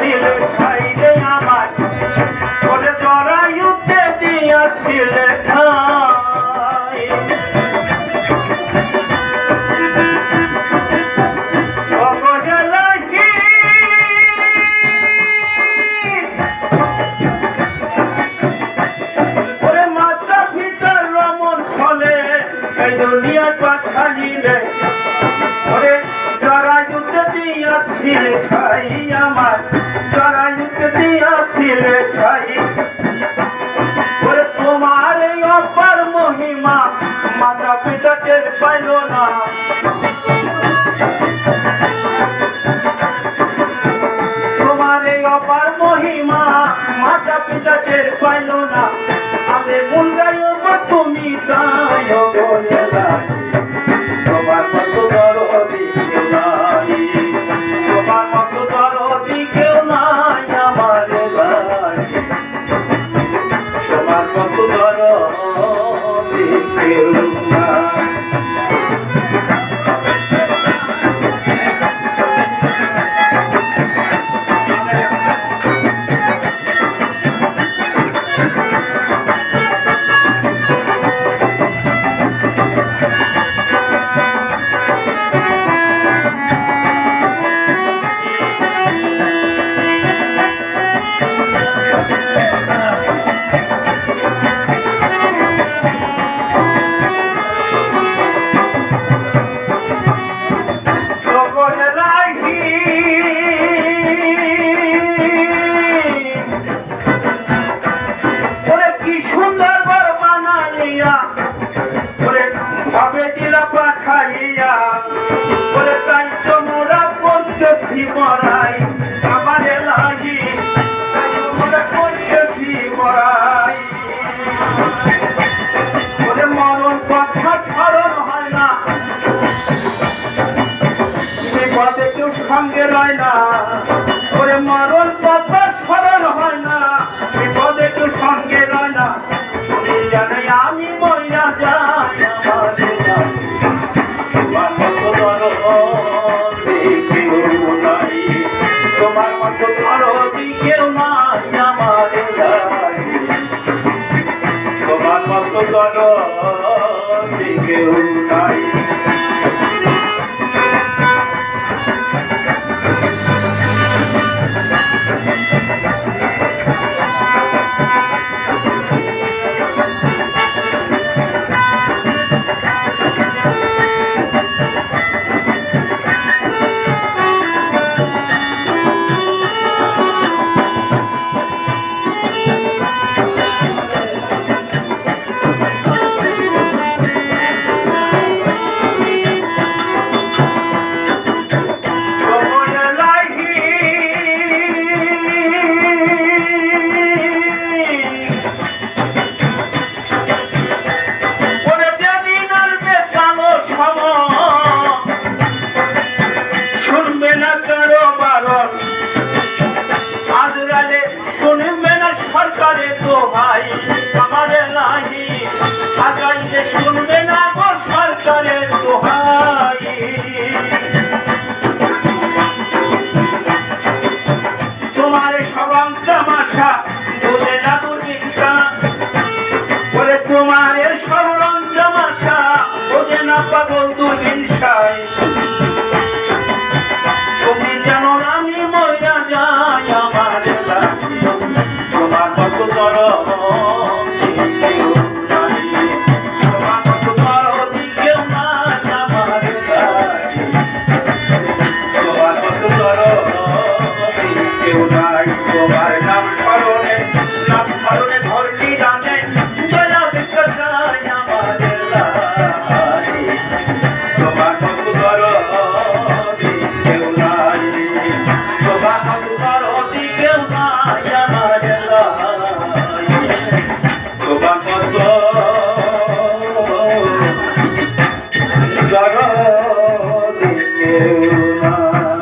দিয়াছিলে ঠাই রে আমার ওরে জরায়ুতে দিয়াছিলে ঠাই ওরে মাতা পিতার রমন ফলে এই দুনিয়া পাঠাইলে ওরে জরায়ুতে দিয়াছিলে ঠাই আমার জরায়ুতে দিয়াছিলে ঠাই ওরে তোমার এই অপার মহিমা মাতা পিতা টের পাইল না তোমার এই অপার মহিমা মাতা পিতা টের পাইল না আমি মন গাইব তুমি তাই বলে তোমার মতো দরদি কেউ নাই তোমার মতো দরদি কেউ নাই আমার ভাই তোমার মতো দরদি কেউ নাই পাঠাইয়া বলে তাই তো মোরা করতেছি মরাই আমার লাগি তাই তো মোরা করতেছি মরাই বলে মরণ কথা স্মরণ হয় না বিপদে কেউ সঙ্গে রয় না বলে মরণ কথা স্মরণ হয় না বিপদে কেউ সঙ্গে রয় না তুমি জানে আমি মইরা যাই তোমার মতো দরদি কেউ নাই তোমার মতো দরদি কেউ নাই আমার তোমার মতো দরদি কেউ নাই সরকারে তো ভাই আমারে নাহি আগাইলে শুনবে না গো সরকারের দোহাই তোমার সবাং তামাশা